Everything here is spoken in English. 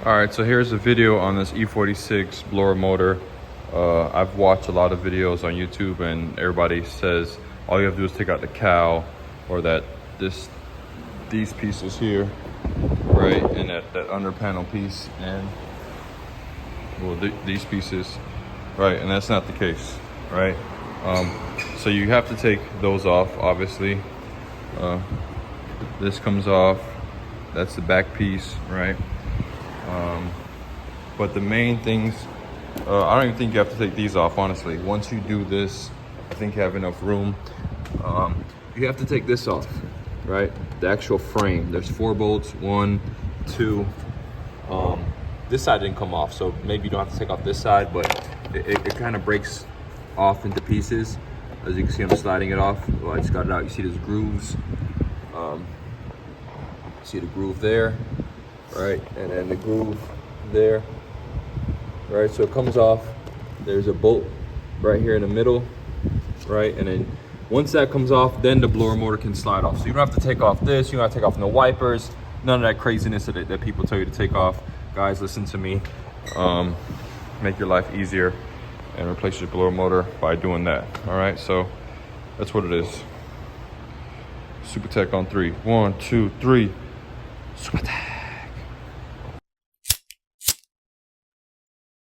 All right, so here's a video on this E46 blower motor. I've watched a lot of videos on YouTube and everybody says all you have to do is take out the cowl or these pieces here, right? And that under panel piece and these pieces, right? And that's not the case, right? So you have to take those off, obviously. This comes off, that's the back piece, right? But the main things, I don't even think you have to take these off, honestly. Once you do this, I think you have enough room. You have to take this off, right? The actual frame. There's 4 bolts, 1, 2. This side didn't come off, so maybe you don't have to take off this side, but it kind of breaks off into pieces. As you can see, I'm sliding it off. Well, I just got it out. You see there's grooves. See the groove there, right? And then the groove there, right? So it comes off. There's a bolt right here in the middle, right? And then once that comes off, then the blower motor can slide off. So you don't have to take off this. You don't have to take off no wipers. None of that craziness that people tell you to take off. Guys, listen to me. Make your life easier and replace your blower motor by doing that. All right, so that's what it is. Super Tech on 3. 1, 2, 3. Super Tech.